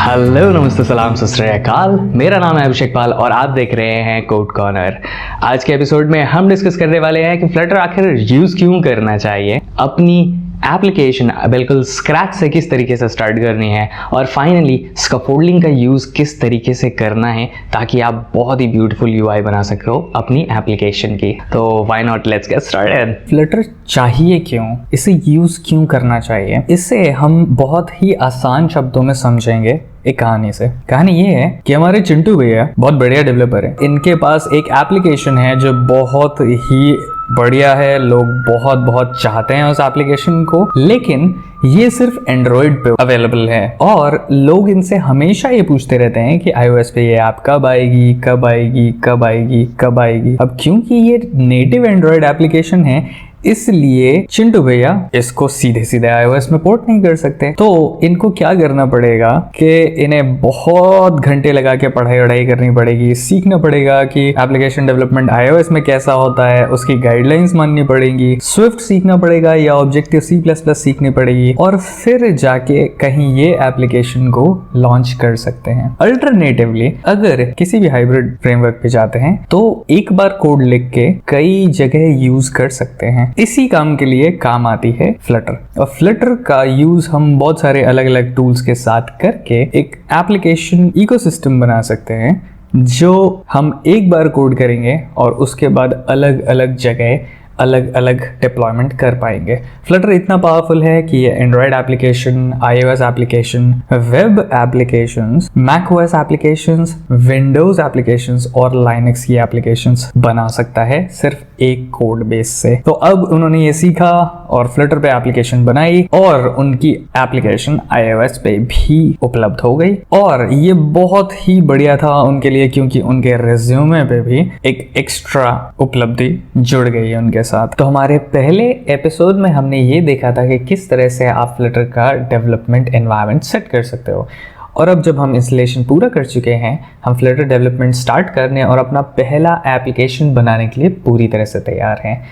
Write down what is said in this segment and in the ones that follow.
Hello, नमस्ते, सलाम, सत श्री अकाल। मेरा नाम है अभिषेक पाल और आप देख रहे हैं कोड कॉर्नर। आज के एपिसोड में हम डिस्कस करने वाले हैं कि फ्लटर आखिर यूज़ क्यों करना चाहिए, अपनी एप्लीकेशन बिल्कुल स्क्रैच से किस तरीके से स्टार्ट करनी है और फाइनली स्कैफोल्डिंग का यूज़ किस तरीके से करना है ताकि आप बहुत ही ब्यूटीफुल यूआई बना सको अपनी एप्लीकेशन की। तो why not, let's get started. Flutter चाहिए क्यों, इसे यूज़ क्यों करना चाहिए, इसे हम बहुत ही आसान शब्दों में समझेंगे एक कहानी से। कहानी ये है कि हमारे चिंटू भैया बहुत बढ़िया डेवलपर है। इनके पास एक एप्लीकेशन है जो बहुत ही बढ़िया है, लोग बहुत बहुत चाहते हैं उस एप्लीकेशन को, लेकिन ये सिर्फ एंड्रॉयड पे अवेलेबल है और लोग इनसे हमेशा ये पूछते रहते हैं कि iOS पे ये ऐप कब आएगी, कब आएगी, कब आएगी, कब आएगी। अब क्योंकि ये नेटिव एंड्रॉयड एप्लीकेशन है, इसलिए चिंटू भैया इसको सीधे सीधे iOS में पोर्ट नहीं कर सकते। तो इनको क्या करना पड़ेगा कि इन्हें बहुत घंटे लगा के पढ़ाई करनी पड़ेगी, सीखना पड़ेगा कि एप्लीकेशन डेवलपमेंट iOS में कैसा होता है, उसकी गाइडलाइंस माननी पड़ेगी, स्विफ्ट सीखना पड़ेगा या ऑब्जेक्टिव C++ सीखनी पड़ेगी और फिर जाके कहीं ये एप्लीकेशन को लॉन्च कर सकते हैं। अल्टरनेटिवली अगर किसी भी हाइब्रिड फ्रेमवर्क पे जाते हैं तो एक बार कोड लिख के कई जगह यूज कर सकते हैं। इसी काम के लिए काम आती है फ्लटर। और फ्लटर का यूज हम बहुत सारे अलग अलग टूल्स के साथ करके एक एप्लीकेशन इकोसिस्टम बना सकते हैं जो हम एक बार कोड करेंगे और उसके बाद अलग अलग जगह अलग अलग डिप्लॉयमेंट कर पाएंगे। फ्लटर इतना पावरफुल है कि ये Android application, iOS application, web applications, macOS applications, Windows applications और लाइनक्स की एप्लीकेशंस बना सकता है सिर्फ एक कोड बेस से। तो अब उन्होंने ये सीखा और फ्लटर पे एप्लीकेशन बनाई और उनकी एप्लीकेशन iOS पे भी उपलब्ध हो गई और ये बहुत ही बढ़िया था उनके लिए, क्योंकि उनके रिज्यूमे पे भी एक एक्स्ट्रा उपलब्धि जुड़ गई है उनके साथ। तो हमारे पहले एपिसोड में हमने ये देखा था कि किस तरह से आप फ्लटर का डेवलपमेंट एनवायरनमेंट सेट कर सकते हो। और अब जब हम इंस्टॉलेशन पूरा कर चुके हैं, हम फ्लटर डेवलपमेंट स्टार्ट करने और अपना पहला एप्लीकेशन बनाने के लिए पूरी तरह से तैयार हैं।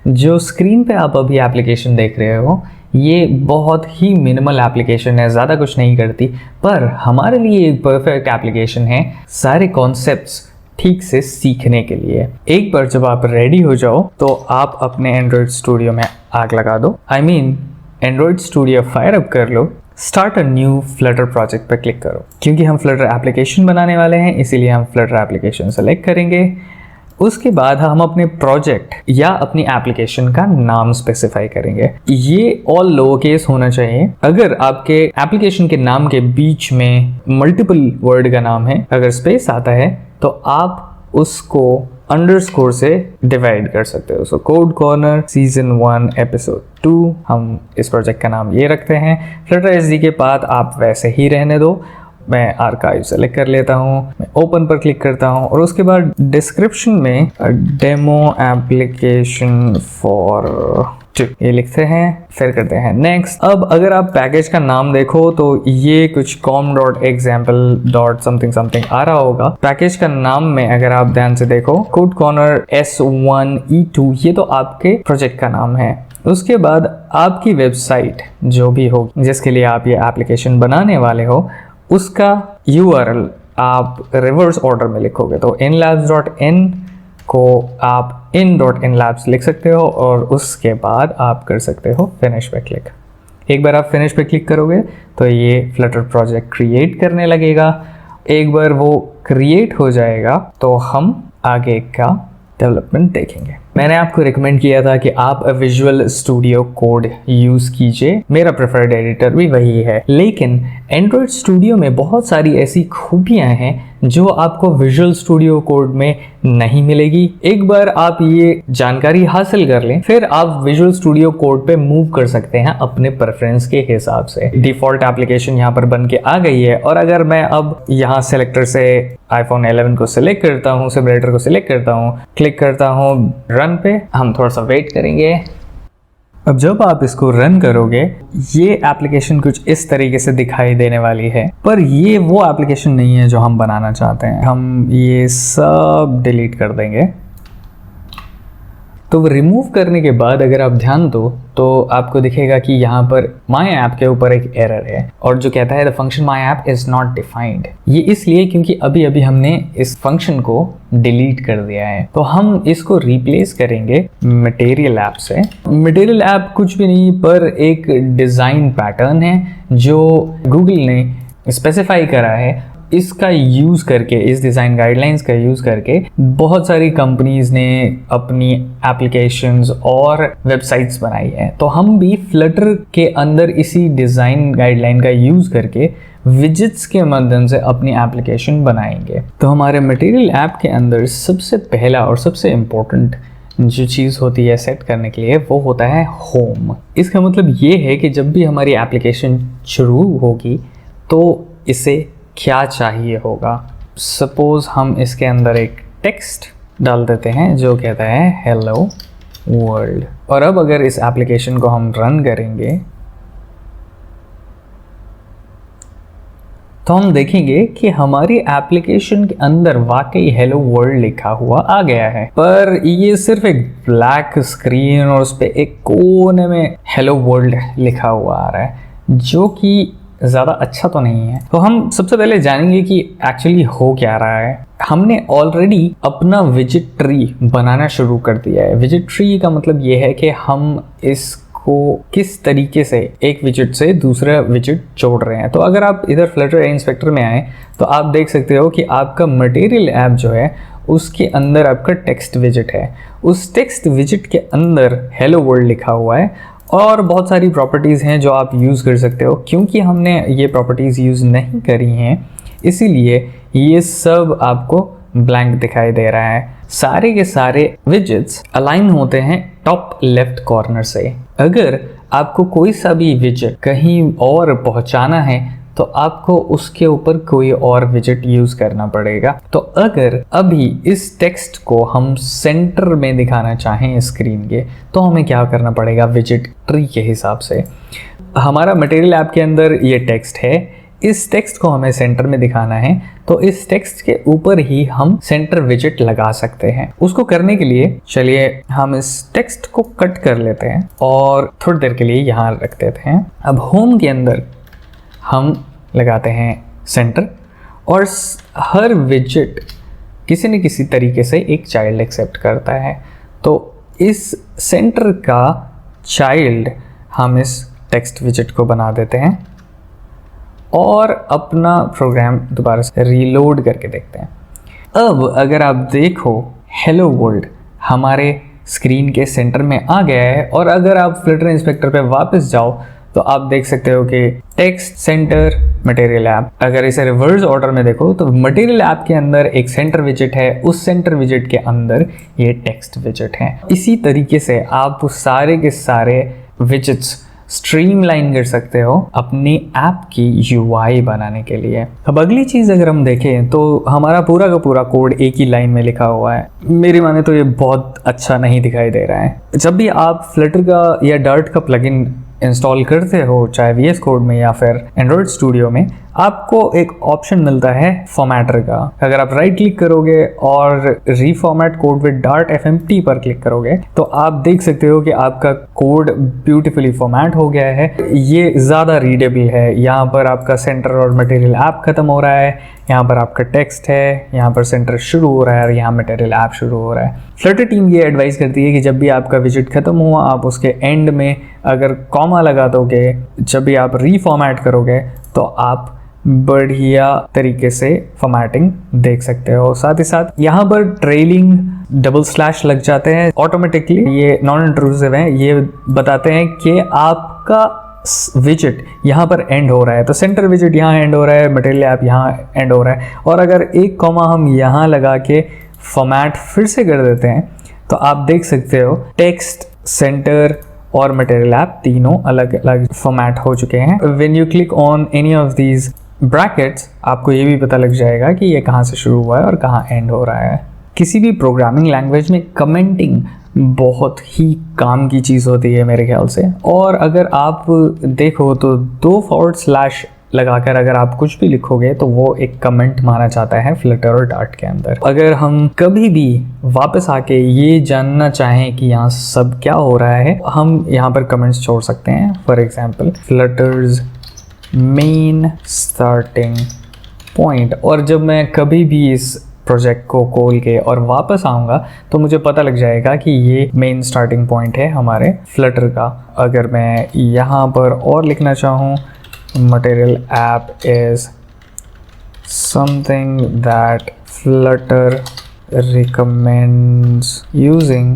जो स्क्रीन पे आप अभी एप्लीकेशन देख रहे हो, ये बहुत ही मिनिमल एप्लीकेशन है, ज़्यादा कुछ नहीं करती, पर हमारे लिए एक परफेक्ट एप्लीकेशन है सारे कॉन्सेप्ट्स ठीक से सीखने के लिए। एक बार जब आप रेडी हो जाओ तो आप अपने एंड्रॉयड स्टूडियो में आग लगा दो, एंड्रॉयड स्टूडियो फायर अप कर लो, start a new Flutter project पर क्लिक करो। क्योंकि हम फ्लटर एप्लीकेशन बनाने वाले हैं, इसीलिए हम फ्लटर एप्लीकेशन सेलेक्ट करेंगे। उसके बाद हम अपने प्रोजेक्ट या अपनी एप्लीकेशन का नाम स्पेसिफाई करेंगे। ये ऑल लोअर केस होना चाहिए। अगर आपके एप्लीकेशन के नाम के बीच में मल्टीपल वर्ड का नाम है, अगर स्पेस आता है तो आप उसको अंडरस्कोर से डिवाइड कर सकते हो। So code corner season 1 episode 2, हम इस प्रोजेक्ट का नाम ये रखते हैं। फ्लटर एसडी के बाद आप वैसे ही रहने दो। मैं आर्काइव सेलेक्ट कर लेता हूँ, मैं ओपन पर क्लिक करता हूँ और उसके बाद डिस्क्रिप्शन में डेमो एप्लीकेशन फॉर ये लिखते हैं, फिर करते हैं नेक्स्ट। अब अगर आप पैकेज का नाम देखो तो ये कुछ com.example.something आ रहा होगा। पैकेज का नाम में अगर आप ध्यान से देखो, कोड कॉर्नर S1E2, ये तो आपके प्रोजेक्ट का नाम है। उसके बाद आपकी वेबसाइट जो भी हो जिसके लिए आप ये एप्लीकेशन बनाने वाले हो, उसका URL आप रिवर्स ऑर्डर में लिखोगे। तो inlabs.in को आप in.inlabs लिख सकते हो और उसके बाद आप कर सकते हो फिनिश पे क्लिक। एक बार आप फिनिश पे क्लिक करोगे तो ये फ्लटर प्रोजेक्ट क्रिएट करने लगेगा। एक बार वो क्रिएट हो जाएगा तो हम आगे का डेवलपमेंट देखेंगे। मैंने आपको रिकमेंड किया था कि आप विजुअल स्टूडियो कोड यूज कीजिए, मेरा प्रेफर्ड एडिटर भी वही है, लेकिन एंड्रॉयड स्टूडियो में बहुत सारी ऐसी खूबियां हैं जो आपको विजुअल स्टूडियो कोड में नहीं मिलेगी। एक बार आप ये जानकारी हासिल कर लें, फिर आप विजुअल स्टूडियो कोड पे मूव कर सकते हैं अपने प्रेफरेंस के हिसाब से। डिफॉल्ट एप्लीकेशन यहाँ पर बन के आ गई है और अगर मैं अब यहाँ सेलेक्टर से iPhone 11 को सिलेक्ट करता हूँ, सिमुलेटर को सिलेक्ट करता हूँ, क्लिक करता हूँ रन पे, हम थोड़ा सा वेट करेंगे। अब जब आप इसको रन करोगे, ये एप्लीकेशन कुछ इस तरीके से दिखाई देने वाली है, पर ये वो एप्लीकेशन नहीं है जो हम बनाना चाहते हैं। हम ये सब डिलीट कर देंगे तो रिमूव करने के बाद अगर आप ध्यान दो तो आपको दिखेगा कि यहाँ पर माई ऐप के ऊपर एक एरर है और जो कहता है the function my app is not defined. ये इसलिए क्योंकि अभी अभी हमने इस फंक्शन को डिलीट कर दिया है। तो हम इसको रिप्लेस करेंगे मटेरियल ऐप से। मटेरियल ऐप कुछ भी नहीं पर एक डिज़ाइन पैटर्न है जो गूगल ने स्पेसिफाई करा है। इसका यूज़ करके, इस डिज़ाइन गाइडलाइंस का यूज़ करके बहुत सारी कंपनीज़ ने अपनी एप्लीकेशंस और वेबसाइट्स बनाई है। तो हम भी फ्लटर के अंदर इसी डिज़ाइन गाइडलाइन का यूज़ करके विजेट्स के माध्यम से अपनी एप्लीकेशन बनाएंगे। तो हमारे मटेरियल ऐप के अंदर सबसे पहला और सबसे इम्पोर्टेंट जो चीज़ होती है सेट करने के लिए वो होता है होम। इसका मतलब ये है कि जब भी हमारी एप्लीकेशन शुरू होगी तो इसे क्या चाहिए होगा। सपोज़ हम इसके अंदर एक टेक्स्ट डाल देते हैं जो कहता है हेलो वर्ल्ड। और अब अगर इस एप्लीकेशन को हम रन करेंगे तो हम देखेंगे कि हमारी एप्लीकेशन के अंदर वाकई हेलो वर्ल्ड लिखा हुआ आ गया है, पर ये सिर्फ एक ब्लैक स्क्रीन और उस पर एक कोने में हेलो वर्ल्ड लिखा हुआ आ रहा है जो कि ज़्यादा अच्छा तो नहीं है। तो हम सबसे पहले जानेंगे कि एक्चुअली हो क्या रहा है। हमने ऑलरेडी अपना विजिट ट्री बनाना शुरू कर दिया है। विजिट ट्री का मतलब ये है कि हम इसको किस तरीके से एक विजिट से दूसरा विजिट जोड़ रहे हैं। तो अगर आप इधर फ्लटर इंस्पेक्टर में आए तो आप देख सकते हो कि आपका मटेरियल ऐप जो है उसके अंदर आपका टेक्स्ट विजिट है। उस टेक्स्ट विजिट के अंदर हेलो वर्ल्ड लिखा हुआ है और बहुत सारी प्रॉपर्टीज़ हैं जो आप यूज़ कर सकते हो। क्योंकि हमने ये प्रॉपर्टीज़ यूज़ नहीं करी हैं इसीलिए ये सब आपको ब्लैंक दिखाई दे रहा है। सारे के सारे विजेट्स अलाइन होते हैं टॉप लेफ्ट कॉर्नर से। अगर आपको कोई सा भी विजेट कहीं और पहुंचाना है तो आपको उसके ऊपर कोई और विजेट यूज़ करना पड़ेगा। तो अगर अभी इस टेक्स्ट को हम सेंटर में दिखाना चाहें स्क्रीन के तो हमें क्या करना पड़ेगा, विजेट ट्री के हिसाब से। हमारा मटेरियल ऐप के अंदर ये टेक्स्ट है, इस टेक्स्ट को हमें सेंटर में दिखाना है तो इस टेक्स्ट के ऊपर ही हम सेंटर विजेट लगा सकते हैं। उसको करने के लिए चलिए हम इस टेक्स्ट को कट कर लेते हैं और थोड़ी देर के लिए यहाँ रख देते हैं। अब होम के अंदर हम लगाते हैं सेंटर और हर विजेट किसी न किसी तरीके से एक चाइल्ड एक्सेप्ट करता है। तो इस सेंटर का चाइल्ड हम इस टेक्स्ट विजेट को बना देते हैं और अपना प्रोग्राम दोबारा से रीलोड करके देखते हैं। अब अगर आप देखो हेलो वर्ल्ड हमारे स्क्रीन के सेंटर में आ गया है और अगर आप फ्लटर इंस्पेक्टर पे वापस जाओ तो आप देख सकते हो कि टेक्स्ट सेंटर मटेरियल ऐप। अगर इसे रिवर्स ऑर्डर में देखो तो मटेरियल ऐप के अंदर एक सेंटर विजेट है, उस सेंटर विजेट के अंदर ये टेक्स्ट विजेट है। इसी तरीके से आप सारे के सारे विजेट्स स्ट्रीमलाइन कर सकते हो अपनी ऐप की यूआई बनाने के लिए। अब अगली चीज़ अगर हम देखें तो हमारा पूरा का पूरा कोड एक ही लाइन में लिखा हुआ है। मेरी माने तो ये बहुत अच्छा नहीं दिखाई दे रहा है। जब भी आप फ्लटर का या डार्ट का प्लगइन इंस्टॉल करते हो चाहे VS कोड में या फिर एंड्रॉयड स्टूडियो में, आपको एक ऑप्शन मिलता है फॉर्मेटर का। अगर आप राइट क्लिक करोगे और reformat code with dart FMT पर क्लिक करोगे तो आप देख सकते हो कि आपका कोड ब्यूटीफुली फॉर्मेट हो गया है। ये ज़्यादा रीडेबल है। यहाँ पर आपका सेंटर और मटेरियल ऐप खत्म हो रहा है, यहाँ पर आपका टेक्स्ट है, यहाँ पर सेंटर शुरू हो रहा है और यहाँ मटेरियल ऐप शुरू हो रहा है। फ्लटर टीम ये एडवाइस करती है कि जब भी आपका विजिट खत्म हुआ आप उसके एंड में अगर कॉमा लगा दोगे, जब भी आप रीफॉर्मेट करोगे तो आप बढ़िया तरीके से फॉर्मेटिंग देख सकते हो। साथ ही साथ यहाँ पर ट्रेलिंग डबल स्लैश लग जाते हैं ऑटोमेटिकली। ये नॉन इंट्रूसिव है, ये बताते हैं कि आपका विजिट यहाँ पर एंड हो रहा है। तो सेंटर विजिट यहाँ एंड हो रहा है, मटेरियल ऐप यहाँ एंड हो रहा है। और अगर एक कॉमा हम यहाँ लगा के फॉर्मेट फिर से कर देते हैं तो आप देख सकते हो टेक्स्ट, सेंटर और मटेरियल ऐप तीनों अलग अलग फॉर्मेट हो चुके हैं। When you click on any of these brackets आपको ये भी पता लग जाएगा कि ये कहाँ से शुरू हुआ है और कहाँ एंड हो रहा है। किसी भी प्रोग्रामिंग लैंग्वेज में कमेंटिंग बहुत ही काम की चीज़ होती है मेरे ख्याल से। और अगर आप देखो तो 2 लगाकर अगर आप कुछ भी लिखोगे तो वो एक कमेंट माना जाता है फ्लटर और डार्ट के अंदर। अगर हम कभी भी वापस आके ये जानना चाहें कि यहाँ सब क्या हो रहा है, हम यहाँ पर कमेंट्स छोड़ सकते हैं। For example flutters main starting point, और जब मैं कभी भी इस प्रोजेक्ट को खोल के और वापस आऊँगा तो मुझे पता लग जाएगा कि ये मेन स्टार्टिंग पॉइंट है हमारे फ्लटर का। अगर मैं यहाँ पर और लिखना चाहूँ material app is something that Flutter recommends using,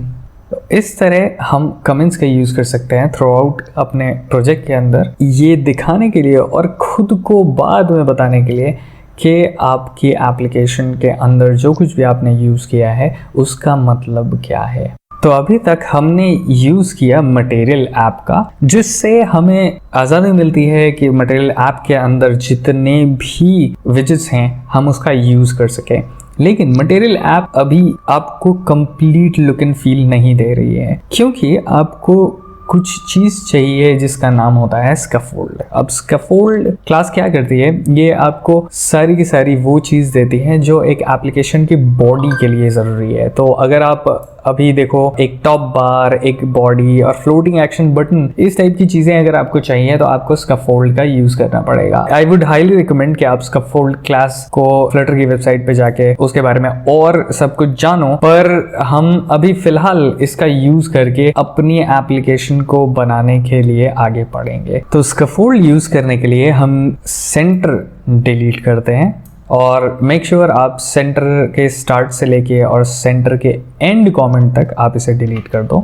इस तरह हम कमेंट्स का यूज़ कर सकते हैं थ्रू आउट अपने प्रोजेक्ट के अंदर, ये दिखाने के लिए और ख़ुद को बाद में बताने के लिए कि आपकी एप्लीकेशन के अंदर जो कुछ भी आपने यूज़ किया है उसका मतलब क्या है। तो अभी तक हमने यूज़ किया मटेरियल ऐप का, जिससे हमें आज़ादी मिलती है कि मटेरियल ऐप के अंदर जितने भी विजेट्स हैं हम उसका यूज़ कर सकें। लेकिन मटेरियल ऐप अभी आपको कंप्लीट लुक एंड फील नहीं दे रही है, क्योंकि आपको कुछ चीज़ चाहिए जिसका नाम होता है स्कैफोल्ड। अब स्कैफोल्ड क्लास क्या करती है, ये आपको सारी की सारी वो चीज़ देती है जो एक एप्लीकेशन की बॉडी के लिए ज़रूरी है। तो अगर आप अभी देखो एक टॉप बार, एक बॉडी और फ्लोटिंग एक्शन बटन, इस टाइप की चीज़ें अगर आपको चाहिए तो आपको स्कैफोल्ड का यूज़ करना पड़ेगा। आई वुड हाईली रिकमेंड कि आप स्कैफोल्ड क्लास को फ्लटर की वेबसाइट पे जाके उसके बारे में और सब कुछ जानो, पर हम अभी फ़िलहाल इसका यूज़ करके अपनी एप्लीकेशन को बनाने के लिए आगे बढ़ेंगे। तो स्कैफोल्ड यूज़ करने के लिए हम सेंटर डिलीट करते हैं और मेक श्योर आप सेंटर के स्टार्ट से लेके और सेंटर के एंड कमेंट तक आप इसे डिलीट कर दो,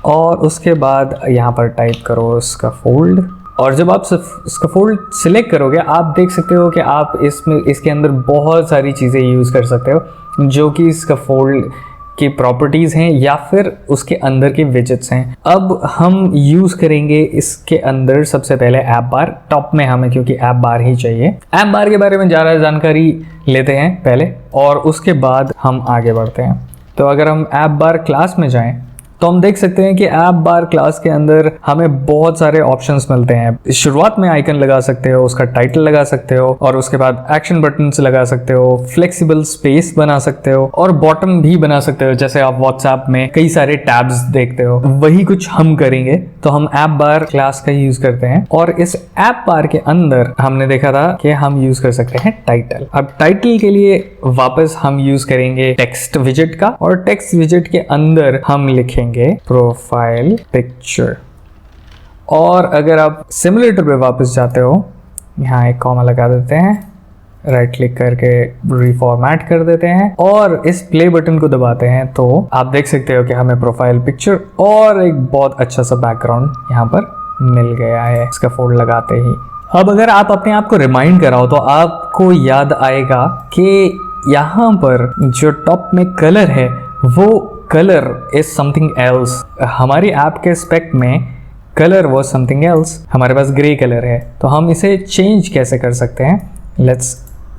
और उसके बाद यहाँ पर टाइप करो स्कैफोल्ड। और जब आप स्कैफोल्ड सिलेक्ट करोगे आप देख सकते हो कि आप इसके अंदर बहुत सारी चीज़ें यूज़ कर सकते हो जो कि स्कैफोल्ड की प्रॉपर्टीज़ हैं या फिर उसके अंदर के विजेट्स हैं। अब हम यूज़ करेंगे इसके अंदर सबसे पहले ऐप बार। टॉप में हमें क्योंकि ऐप बार ही चाहिए, ऐप बार के बारे में ज़्यादा जानकारी लेते हैं पहले और उसके बाद हम आगे बढ़ते हैं। तो अगर हम ऐप बार क्लास में जाएं तो हम देख सकते हैं कि ऐप बार क्लास के अंदर हमें बहुत सारे ऑप्शंस मिलते हैं। शुरुआत में आइकन लगा सकते हो, उसका टाइटल लगा सकते हो और उसके बाद एक्शन बटन्स लगा सकते हो, फ्लेक्सिबल स्पेस बना सकते हो और बॉटम भी बना सकते हो। जैसे आप व्हाट्सएप में कई सारे टैब्स देखते हो, वही कुछ हम करेंगे। तो हम ऐप बार क्लास का यूज करते हैं और इस ऐप बार के अंदर हमने देखा था कि हम यूज कर सकते हैं टाइटल। अब टाइटल के लिए वापस हम यूज करेंगे टेक्स्ट विजेट का, और टेक्स्ट विजेट के अंदर हम लिखेंगे प्रोफाइल पिक्चर। और अगर आप सिमुलेटर पे वापस जाते हो, यहाँ एक कॉमा लगा देते हैं, राइट क्लिक करके रिफॉर्मेट कर देते हैं और इस प्ले बटन को दबाते हैं, तो आप देख सकते हो कि हमें प्रोफाइल पिक्चर और एक बहुत अच्छा सा बैकग्राउंड यहाँ पर मिल गया है स्कैफोल्ड लगाते ही। अब अगर आप अपने आप को रिमाइंड कराओ तो आपको याद आएगा कि यहाँ पर जो टॉप में कलर है वो कलर इज समथिंग एल्स। हमारी ऐप के स्पेक में कलर वो समथिंग एल्स, हमारे पास ग्रे कलर है, तो हम इसे चेंज कैसे कर सकते हैं, लेट्स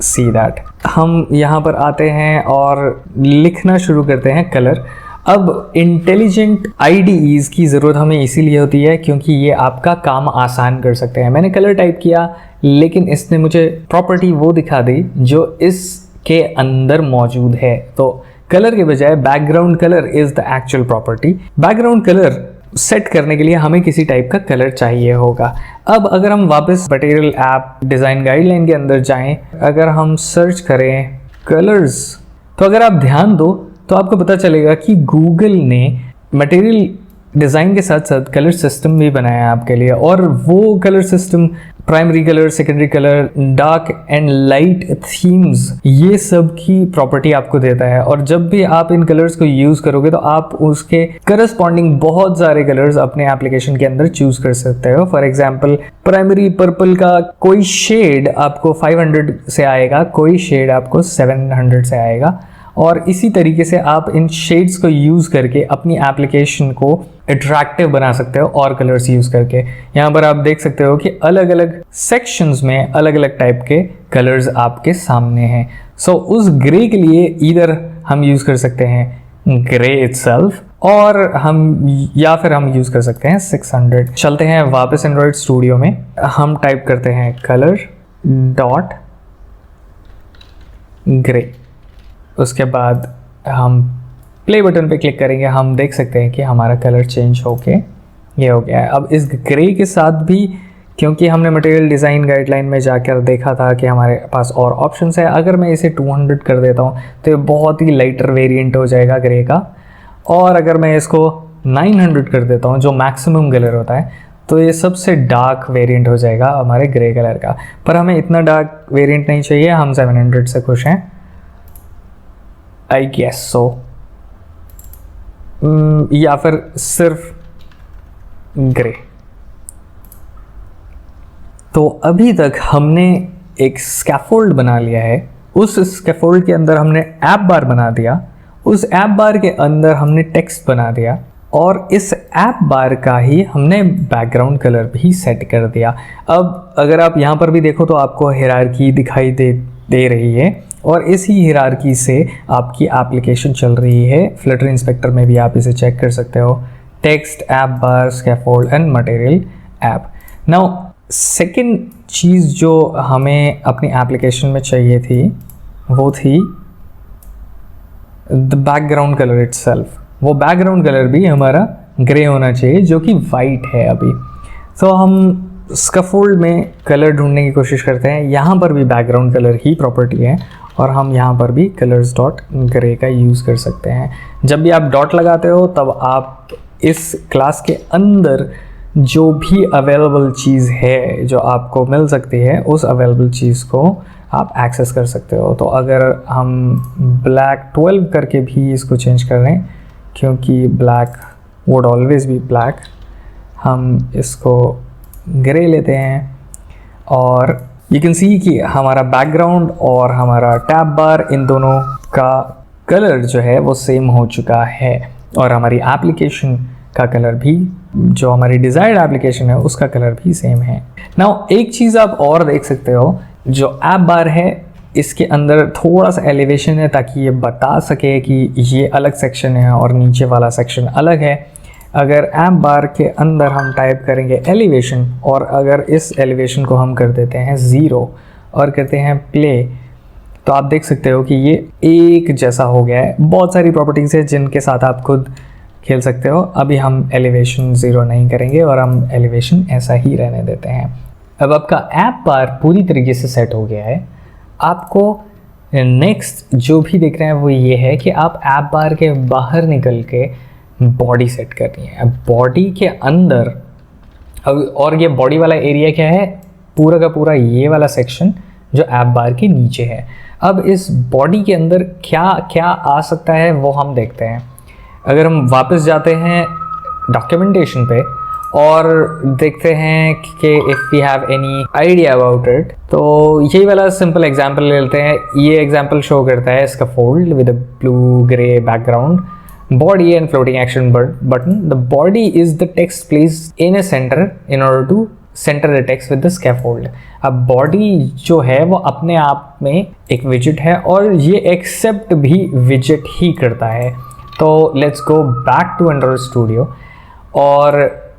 सी दैट। हम यहाँ पर आते हैं और लिखना शुरू करते हैं कलर। अब इंटेलिजेंट IDEs की ज़रूरत हमें इसीलिए होती है क्योंकि ये आपका काम आसान कर सकते हैं। मैंने कलर टाइप किया लेकिन इसने मुझे प्रॉपर्टी वो दिखा दी जो इसके अंदर मौजूद है। तो कलर के बजाय background colour is the actual property. Background colour set करने के लिए हमें किसी टाइप का कलर चाहिए होगा। अब अगर हम वापस मटेरियल ऐप डिज़ाइन गाइडलाइन के अंदर जाएं, अगर हम सर्च करें कलर्स, तो अगर आप ध्यान दो तो आपको पता चलेगा कि गूगल ने मटेरियल डिज़ाइन के साथ साथ कलर सिस्टम भी बनाया है आपके लिए, और वो colour system primary colour, secondary colour, dark and light themes, ये सब की प्रॉपर्टी आपको देता है। और जब भी आप इन कलर्स को यूज़ करोगे तो आप उसके करस्पॉन्डिंग बहुत सारे कलर्स अपने एप्लीकेशन के अंदर चूज कर सकते हो। फॉर एग्जाम्पल प्राइमरी पर्पल का कोई शेड आपको 500 से आएगा, कोई शेड आपको 700 से आएगा, और इसी तरीके से आप इन शेड्स को यूज़ करके अपनी एप्लीकेशन को अट्रैक्टिव बना सकते हो और कलर्स यूज़ करके। यहाँ पर आप देख सकते हो कि अलग अलग सेक्शंस में अलग अलग टाइप के कलर्स आपके सामने हैं। सो उस ग्रे के लिए इधर हम यूज़ कर सकते हैं ग्रे इटसेल्फ, और या फिर हम यूज़ कर सकते हैं 600। चलते हैं वापस एंड्रॉयड स्टूडियो में, हम टाइप करते हैं कलर डॉट ग्रे। उसके बाद हम प्ले बटन पे क्लिक करेंगे, हम देख सकते हैं कि हमारा कलर चेंज होके ये हो गया है। अब इस ग्रे के साथ भी, क्योंकि हमने मटेरियल डिज़ाइन गाइडलाइन में जाकर देखा था कि हमारे पास और ऑप्शंस है, अगर मैं इसे 200 कर देता हूँ तो ये बहुत ही लाइटर वेरिएंट हो जाएगा ग्रे का। और अगर मैं इसको 900 कर देता हूँ, जो मैक्सिमम कलर होता है, तो ये सबसे डार्क वेरिएंट हो जाएगा हमारे ग्रे कलर का। पर हमें इतना डार्क वेरिएंट नहीं चाहिए, हम 700 से खुश हैं, आई गेस सो। या फिर सिर्फ ग्रे। तो अभी तक हमने एक स्कैफोल्ड बना लिया है। उस स्कैफोल्ड के अंदर हमने ऐप बार बना दिया, उस ऐप बार के अंदर हमने टेक्स्ट बना दिया, और इस ऐप बार का ही हमने बैकग्राउंड कलर भी सेट कर दिया। अब अगर आप यहाँ पर भी देखो तो आपको हायरार्की दिखाई दे रही है, और इसी हायरार्की से आपकी एप्लीकेशन चल रही है। फ्लटर इंस्पेक्टर में भी आप इसे चेक कर सकते हो, text, app bar, scaffold and material app. Now second चीज़ जो हमें अपनी एप्लीकेशन में चाहिए थी वो थी द बैकग्राउंड कलर इटसेल्फ। वो बैकग्राउंड कलर भी हमारा ग्रे होना चाहिए, जो कि वाइट है अभी। तो हम स्कैफोल्ड में कलर ढूंढने की कोशिश करते हैं। यहाँ पर भी बैकग्राउंड कलर ही प्रॉपर्टी है, और हम यहाँ पर भी कलर्स डॉट ग्रे का यूज़ कर सकते हैं। जब भी आप डॉट लगाते हो तब आप इस क्लास के अंदर जो भी अवेलेबल चीज़ है जो आपको मिल सकती है, उस अवेलेबल चीज़ को आप एक्सेस कर सकते हो। तो अगर हम ब्लैक 12 करके भी इसको चेंज कर रहे हैं, क्योंकि black would always be black, हम इसको ग्रे लेते हैं, और यू कैन सी कि हमारा बैकग्राउंड और हमारा टैब बार, इन दोनों का कलर जो है वो सेम हो चुका है, और हमारी एप्लीकेशन का कलर भी, जो हमारी डिज़ायर्ड एप्लीकेशन है उसका कलर भी सेम है। नाउ एक चीज़ आप और देख सकते हो, जो ऐप बार है इसके अंदर थोड़ा सा एलिवेशन है, ताकि ये बता सके कि ये अलग सेक्शन है और नीचे वाला सेक्शन अलग है। अगर ऐप बार के अंदर हम टाइप करेंगे एलिवेशन, और अगर इस एलिवेशन को हम कर देते हैं 0 और करते हैं प्ले, तो आप देख सकते हो कि ये एक जैसा हो गया है। बहुत सारी प्रॉपर्टीज़ है जिनके साथ आप खुद खेल सकते हो। अभी हम एलिवेशन 0 नहीं करेंगे और हम एलिवेशन ऐसा ही रहने देते हैं। अब आपका ऐप बार पूरी तरीके से सेट हो गया है। आपको नेक्स्ट जो भी देख रहे हैं वो ये है कि आप ऐप बार के बाहर निकल के बॉडी सेट करनी है। अब बॉडी के अंदर, और ये बॉडी वाला एरिया क्या है, पूरा का पूरा ये वाला सेक्शन जो ऐप बार के नीचे है। अब इस बॉडी के अंदर क्या क्या आ सकता है वो हम देखते हैं। अगर हम वापस जाते हैं डॉक्यूमेंटेशन पे और देखते हैं कि if we have any idea about it, तो यही वाला सिंपल एग्जांपल ले लेते हैं। ये एग्जांपल शो करता है scaffold with a blue grey background, body and floating action button. The body is the text placed in a center in order to center the text with the scaffold. अब body जो है वो अपने आप में एक widget है, और ये accept भी widget ही करता है। तो let's go back to Android Studio, और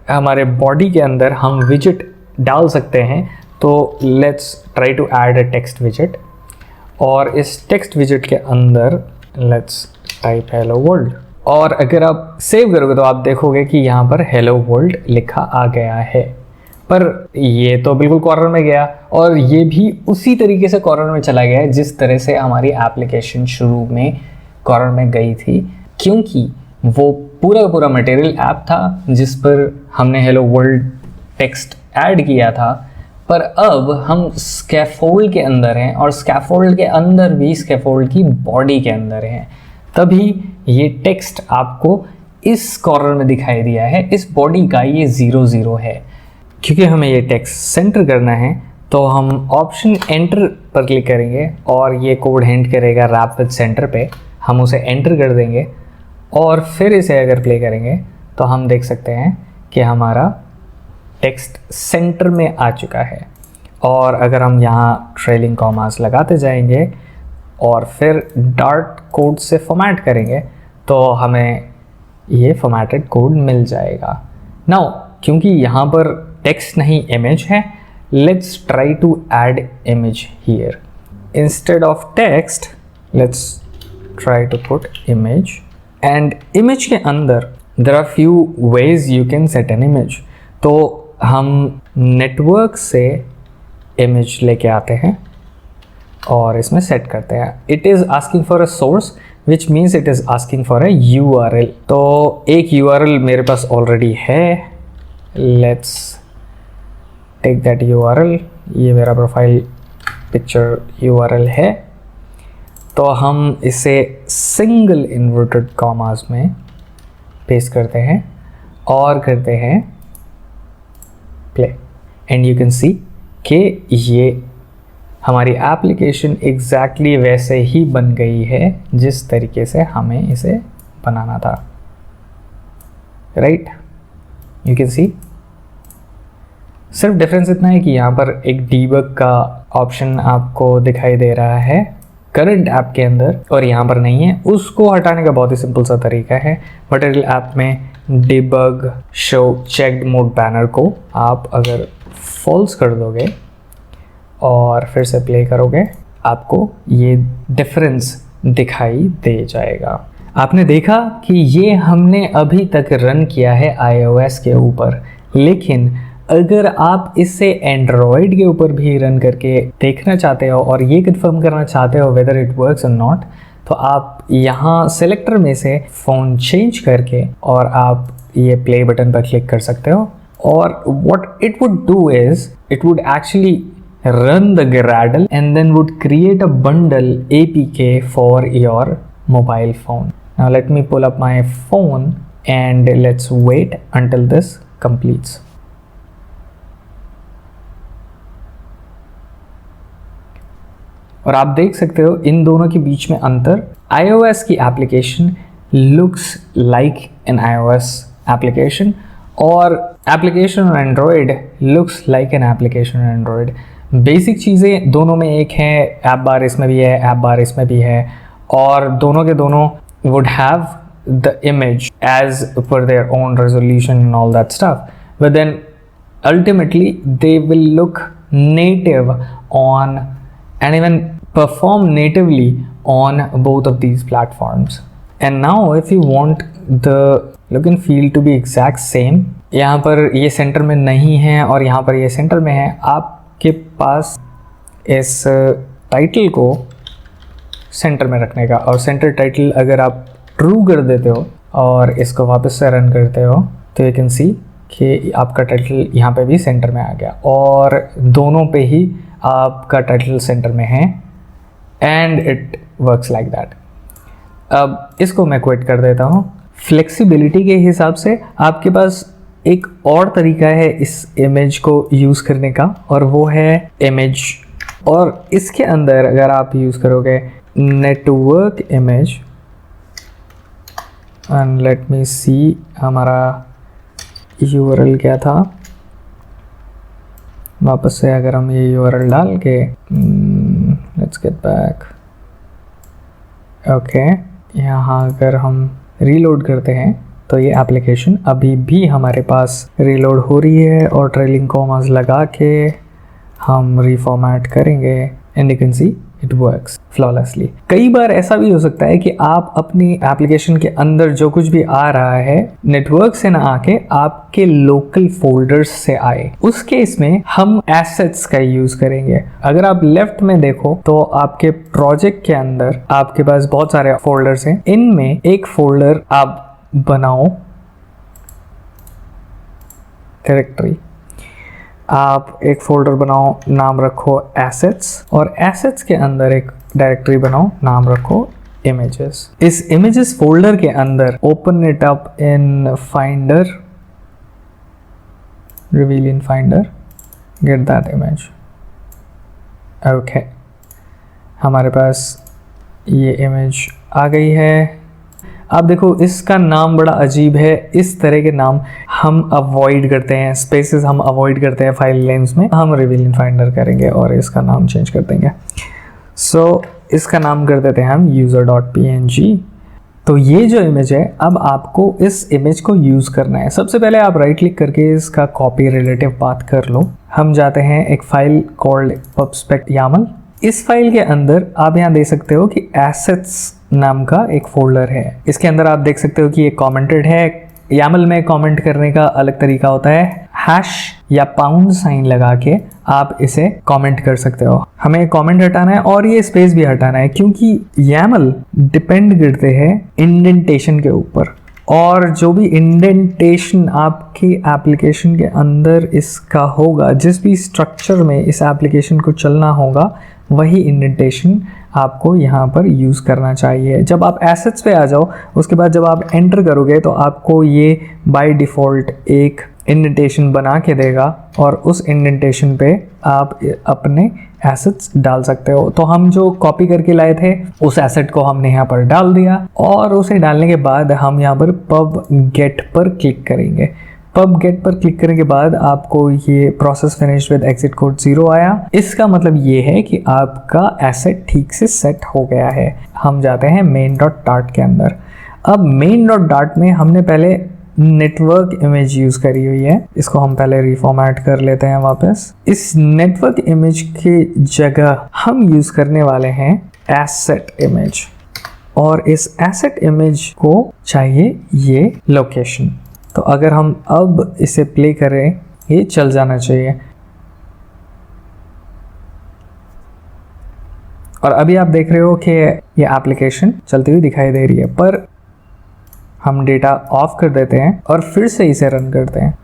हमारे body के अंदर हम widget डाल सकते हैं। तो let's try to add a text widget, और इस text widget के अंदर let's type hello world, और अगर आप सेव करोगे तो आप देखोगे कि यहाँ पर हेलो वर्ल्ड लिखा आ गया है। पर ये तो बिल्कुल कॉर्नर में गया, और ये भी उसी तरीके से कॉर्नर में चला गया है जिस तरह से हमारी एप्लीकेशन शुरू में कॉर्नर में गई थी, क्योंकि वो पूरा का पूरा मटेरियल ऐप था जिस पर हमने हेलो वर्ल्ड टेक्स्ट ऐड किया था। पर अब हम स्कैफोल्ड के अंदर हैं, और स्कैफोल्ड के अंदर भी स्कैफोल्ड की बॉडी के अंदर हैं, तभी ये टेक्स्ट आपको इस कॉर्नर में दिखाई दिया है। इस बॉडी का ये 0 है। क्योंकि हमें ये टेक्स्ट सेंटर करना है तो हम ऑप्शन एंटर पर क्लिक करेंगे, और ये कोड हिंट करेगा रैप विद सेंटर पे, हम उसे एंटर कर देंगे, और फिर इसे अगर प्ले करेंगे तो हम देख सकते हैं कि हमारा टेक्स्ट सेंटर में आ चुका है। और अगर हम यहाँ ट्रेलिंग कॉमास लगाते जाएंगे और फिर डार्ट कोड से फॉर्मेट करेंगे तो हमें ये फॉर्मेटेड कोड मिल जाएगा। नाउ क्योंकि यहाँ पर टेक्स्ट नहीं इमेज है, let's try to add image here. Instead of text, let's try to put image. And image के अंदर there are few ways you can set an image. तो हम network से image लेके आते हैं और इसमें सेट करते हैं. It is asking for a source, which means it is asking for a URL. तो एक URL मेरे पास already है. Let's take that URL. ये मेरा प्रोफाइल पिक्चर URL है. तो हम इसे सिंगल इन्वर्टेड कॉमास में पेस्ट करते हैं और करते हैं play. And you can see कि ये हमारी एप्लीकेशन एग्जैक्टली वैसे ही बन गई है जिस तरीके से हमें इसे बनाना था. Right, you can see. सिर्फ डिफरेंस इतना है कि यहाँ पर एक डीबग का ऑप्शन आपको दिखाई दे रहा है करंट ऐप के अंदर और यहाँ पर नहीं है. उसको हटाने का बहुत ही सिंपल सा तरीका है. मटेरियल ऐप में debug show checked mode banner को आप अगर फॉल्स कर दोगे और फिर से प्ले करोगे, आपको ये डिफरेंस दिखाई दे जाएगा. आपने देखा कि ये हमने अभी तक रन किया है iOS के ऊपर, लेकिन अगर आप इसे एंड्रॉयड के ऊपर भी रन करके देखना चाहते हो और ये कंफर्म करना चाहते हो वेदर इट वर्क्स और नॉट, तो आप यहाँ सेलेक्टर में से फ़ोन चेंज करके और आप ये प्ले बटन पर क्लिक कर सकते हो. और what it would do is it would actually run the Gradle and then would create a bundle APK for your mobile phone. Now let me pull up my phone and let's wait until this completes. और आप देख सकते हो इन दोनों के बीच में अंतर. iOS की application looks like an iOS application और application on Android looks like an application on Android. Basic चीज़ें दोनों में एक हैं. ऐप बार इसमें भी है, ऐप बार इसमें भी है, और दोनों के दोनों would have the image as per their own resolution and all that stuff, but then ultimately they will look native on and even perform natively on both of these platforms. And now if you want the look and feel to be exact same, यहाँ पर ये centre में नहीं है और यहाँ पर ये सेंटर में है. आपके पास इस टाइटल को सेंटर में रखने का, और सेंटर टाइटल अगर आप ट्रू कर देते हो और इसको वापस से रन करते हो तो यू कैन सी कि आपका टाइटल यहाँ पे भी सेंटर में आ गया और दोनों पे ही आपका टाइटल सेंटर में है. And it works like that. अब इसको मैं क्विट कर देता हूँ. फ्लेक्सिबिलिटी के हिसाब से आपके पास एक और तरीका है इस इमेज को यूज़ करने का, और वो है इमेज. और इसके अंदर अगर आप यूज़ करोगे network image, and let me see हमारा URL क्या था. वापस से अगर हम ये URL डाल के लेट्स गेट बैक. ओके, यहाँ अगर हम रीलोड करते हैं तो ये एप्लीकेशन अभी भी हमारे पास रीलोड हो रही है और ट्रेलिंग कॉमास लगा के हम रीफॉर्मेट करेंगे and you can see it works flawlessly. कई बार ऐसा भी हो सकता है कि आप अपनी एप्लीकेशन के अंदर जो कुछ भी आ रहा है नेटवर्क से ना आके आपके लोकल फोल्डर्स से आए. उस केस में हम एसेट्स का यूज करेंगे. अगर आप लेफ्ट में देखो तो आपके प्रोजेक्ट के अंदर आपके पास बहुत सारे फोल्डर्स हैं. इनमें एक फोल्डर आप बनाओ डायरेक्टरी. आप एक फोल्डर बनाओ, नाम रखो एसेट्स, और एसेट्स के अंदर एक डायरेक्टरी बनाओ, नाम रखो इमेजेस. इस इमेजेस फोल्डर के अंदर open it up in finder, reveal in finder, get that image. Okay, हमारे पास ये इमेज आ गई है. आप देखो इसका नाम बड़ा अजीब है. इस तरह के नाम हम अवॉइड करते हैं, स्पेसेस हम अवॉइड करते हैं फाइल नेम्स में. हम रिवील इन फाइंडर करेंगे और इसका नाम चेंज कर देंगे. सो इसका नाम कर देते हैं हम user.png. तो ये जो इमेज है, अब आपको इस इमेज को यूज़ करना है। सबसे पहले आप राइट क्लिक करके इसका कॉपी रिलेटिव पाथ कर लो। हम जाते हैं एक फाइल कॉल्ड pubspec YAML। इस फाइल के अंदर आप यहाँ देख सकते हो कि assets नाम का एक फोल्डर है। इसके अंदर आप देख सकते हो कि ये कमेंटेड है। YAML में कमेंट करने का अलग तरीका होता है, हैश या पाउंड साइन लगा के आप इसे कमेंट कर सकते हो। हमें कमेंट हटाना है और ये स्पेस भी हटाना है, क्योंकि YAML डिपेंड करते हैं इंडेंटेशन के ऊपर, और जो भी इंडेंटेशन आपके एप्लीकेशन के अंदर इसका होगा, जिस भी स्ट्रक्चर में इस एप्लीकेशन को चलना होगा, वही इंडेंटेशन आपको यहाँ पर यूज़ करना चाहिए। जब आप एसेट्स पे आ जाओ, उसके बाद जब आप एंटर करोगे तो आपको ये बाय डिफ़ॉल्ट एक इंडेंटेशन बना के देगा, और उस इंडेंटेशन पे आप अपने एसेट्स डाल सकते हो। तो हम जो कॉपी करके लाए थे उस एसेट को हमने यहाँ पर डाल दिया, और उसे डालने के बाद हम यहाँ पर pub get पर क्लिक करेंगे। pub get पर क्लिक करने के बाद आपको ये process finish with exit code 0 आया। इसका मतलब ये है कि आपका एसेट ठीक से सेट हो गया है। हम जाते हैं main.dart के अंदर। अब main.dart में हमने पहले नेटवर्क इमेज यूज़ करी हुई है, इसको हम पहले रिफॉर्मेट कर लेते हैं वापस। इस नेटवर्क इमेज की जगह हम यूज़ करने वाले हैं एसेट इमेज, और इस एसेट इमेज को चाहिए ये लोकेशन। तो अगर हम अब इसे प्ले करें, ये चल जाना चाहिए। और अभी आप देख रहे हो कि ये एप्लीकेशन चलती हुई दिखाई दे रही है, पर हम डेटा ऑफ कर देते हैं और फिर से इसे रन करते हैं।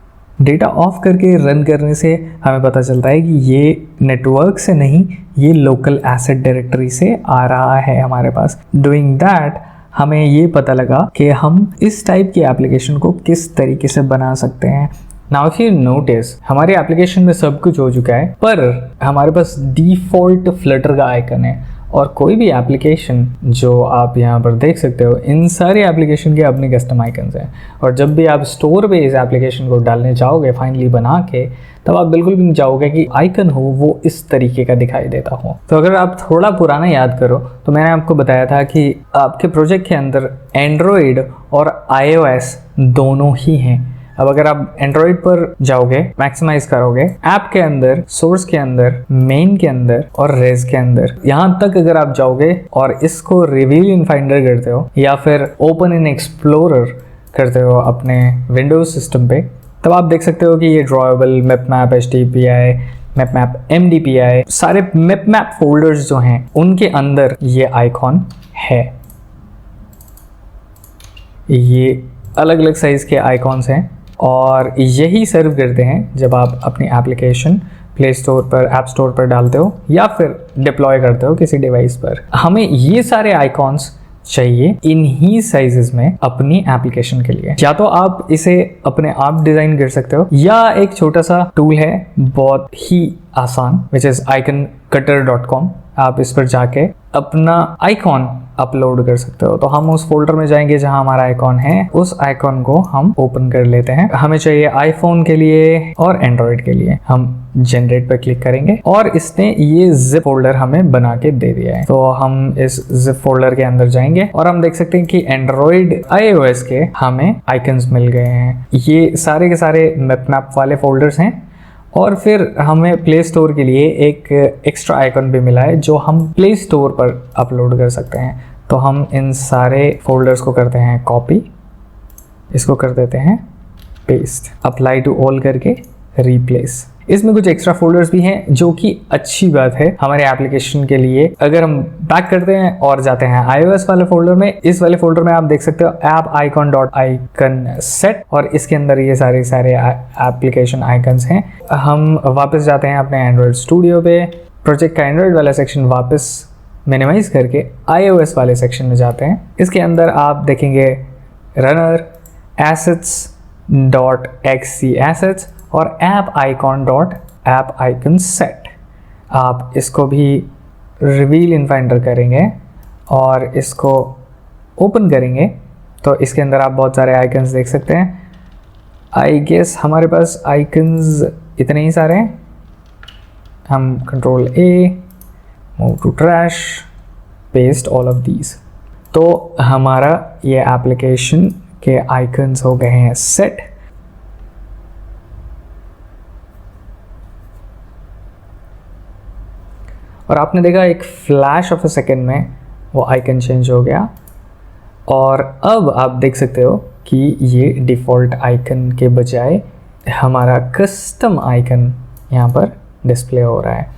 डेटा ऑफ करके रन करने से हमें पता चलता है कि ये नेटवर्क से नहीं, ये लोकल एसेट डायरेक्टरी से आ रहा है हमारे पास। डूइंग दैट हमें ये पता लगा कि हम इस टाइप की एप्लीकेशन को किस तरीके से बना सकते हैं। नाउ इफ यू नोटिस, हमारे एप्लीकेशन में सब कुछ हो चुका है, पर हमारे पास डिफ़ॉल्ट फ्लटर का आइकन है। और कोई भी एप्लीकेशन जो आप यहाँ पर देख सकते हो, इन सारे एप्लीकेशन के अपने कस्टम आइकन्स हैं, और जब भी आप स्टोर पे इस एप्लीकेशन को डालने चाहोगे फाइनली बना के, तब आप बिल्कुल भी नहीं चाहोगे कि आइकन हो वो इस तरीके का दिखाई देता हो। तो अगर आप थोड़ा पुराना याद करो तो मैंने आपको बताया था कि आपके प्रोजेक्ट के अंदर एंड्रॉयड और iOS दोनों ही हैं। अब अगर आप एंड्रॉयड पर जाओगे, मैक्सिमाइज करोगे, ऐप के अंदर, सोर्स के अंदर, मेन के अंदर और रेज के अंदर, यहाँ तक अगर आप जाओगे और इसको रिवील इन फाइंडर करते हो या फिर ओपन इन एक्सप्लोरर करते हो अपने विंडोज सिस्टम पे, तब आप देख सकते हो कि ये drawable, map map HTTPI, map map MDPI, सारे मैप मैप फोल्डर्स जो हैं उनके अंदर ये आइकॉन है। ये अलग अलग साइज के आइकॉन्स हैं और यही सर्व करते हैं जब आप अपनी एप्लीकेशन प्ले स्टोर पर, ऐप स्टोर पर डालते हो या फिर डिप्लॉय करते हो किसी डिवाइस पर। हमें ये सारे आइकॉन्स चाहिए इन्हीं साइजेस में अपनी एप्लीकेशन के लिए। या तो आप इसे अपने आप डिजाइन कर सकते हो, या एक छोटा सा टूल है बहुत ही आसान, विच इज iconcutter.com। आप इस पर जाके अपना आइकॉन अपलोड कर सकते हो। तो हम उस फोल्डर में जाएंगे जहां हमारा आइकॉन है, उस आइकॉन को हम ओपन कर लेते हैं। हमें चाहिए आईफोन के लिए और एंड्रॉयड के लिए। हम जनरेट पर क्लिक करेंगे और इसने ये जिप फोल्डर हमें बना के दे दिया है। तो हम इस जिप फोल्डर के अंदर जाएंगे और हम देख सकते हैं कि एंड्रॉयड iOS के हमें आइकन्स मिल गए हैं। ये सारे के सारे मैप मैप वाले फोल्डर्स हैं। और फिर हमें प्ले स्टोर के लिए एक एक्स्ट्रा आइकन भी मिला है जो हम प्ले स्टोर पर अपलोड कर सकते हैं। तो हम इन सारे फोल्डर्स को करते हैं कॉपी, इसको कर देते हैं पेस्ट, अप्लाई टू ऑल करके रिप्लेस। इसमें कुछ एक्स्ट्रा फोल्डर्स भी हैं जो कि अच्छी बात है हमारे एप्लीकेशन के लिए। अगर हम बैक करते हैं और जाते हैं iOS वाले फोल्डर में, इस वाले फोल्डर में आप देख सकते हो ऐप icon.icon set, और इसके अंदर ये सारे एप्लीकेशन आइकन्स हैं। हम वापस जाते हैं अपने एंड्रॉयड स्टूडियो पे, प्रोजेक्ट का एंड्रॉयड वाला सेक्शन वापस मिनिमाइज करके iOS वाले सेक्शन में जाते हैं। इसके अंदर आप देखेंगे रनर, assets.xc assets और app_icon.appIconSet। आप इसको भी रिवील इन फाइंडर करेंगे और इसको ओपन करेंगे तो इसके अंदर आप बहुत सारे आइकन्स देख सकते हैं। आई गेस हमारे पास आइकन्स इतने ही सारे हैं। हम Ctrl A, move to trash, paste all of these. तो हमारा ये एप्लीकेशन के आइकन्स हो गए हैं सेट। और आपने देखा एक फ्लैश ऑफ अ सेकेंड में वो आइकन चेंज हो गया, और अब आप देख सकते हो कि ये डिफ़ॉल्ट आइकन के बजाय हमारा कस्टम आइकन यहाँ पर डिस्प्ले हो रहा है।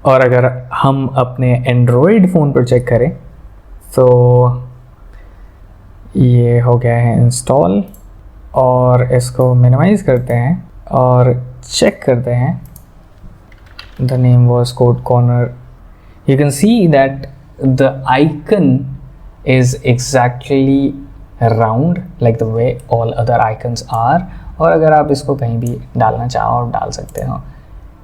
और अगर हम अपने एंड्रॉयड फ़ोन पर चेक करें तो ये हो गया है इंस्टॉल, और इसको मिनिमाइज़ करते हैं और चेक करते हैं। The name was code corner. You can see that the icon is exactly round like the way all other icons are, और अगर आप इसको कहीं भी डालना चाहो आप डाल सकते हो।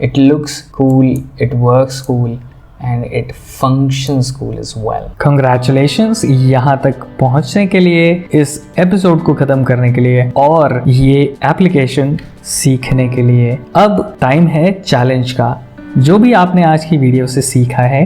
It looks cool, it works cool and it functions cool as well. Congratulations यहाँ तक पहुँचने के लिए, इस एपिसोड को ख़त्म करने के लिए और ये एप्लीकेशन सीखने के लिए। अब टाइम है चैलेंज का। जो भी आपने आज की वीडियो से सीखा है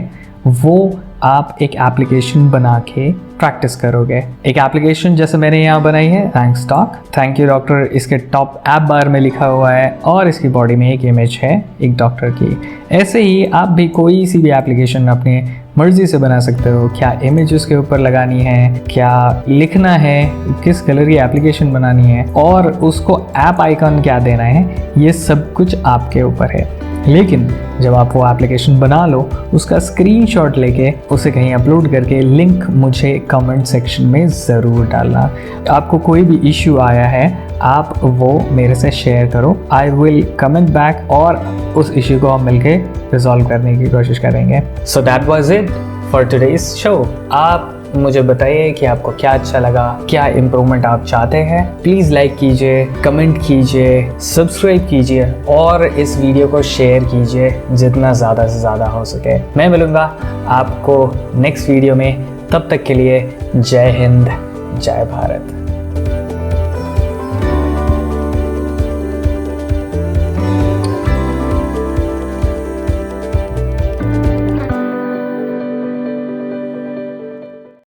वो आप एक एप्लीकेशन बना के प्रैक्टिस करोगे। एक एप्लीकेशन जैसे मैंने यहाँ बनाई है thanks talk, thank you doctor इसके टॉप ऐप बार में लिखा हुआ है और इसकी बॉडी में एक इमेज है एक डॉक्टर की। ऐसे ही आप भी कोई सी भी एप्लीकेशन अपनी मर्जी से बना सकते हो। क्या इमेज उसके ऊपर लगानी है, क्या लिखना है, किस कलर की एप्लीकेशन बनानी है और उसको ऐप आइकन क्या देना है, ये सब कुछ आपके ऊपर है। लेकिन जब आप वो एप्लीकेशन बना लो उसका स्क्रीनशॉट लेके उसे कहीं अपलोड करके लिंक मुझे कमेंट सेक्शन में ज़रूर डालना। आपको कोई भी इश्यू आया है आप वो मेरे से शेयर करो, आई विल कमेंट बैक और उस इश्यू को हम मिलके रिजॉल्व करने की कोशिश करेंगे। So that was it for today's show. आप मुझे बताइए कि आपको क्या अच्छा लगा, क्या इम्प्रूवमेंट आप चाहते हैं। प्लीज़ लाइक कीजिए, कमेंट कीजिए, सब्सक्राइब कीजिए और इस वीडियो को शेयर कीजिए जितना ज़्यादा से ज़्यादा हो सके। मैं मिलूँगा आपको नेक्स्ट वीडियो में, तब तक के लिए जय हिंद, जय भारत।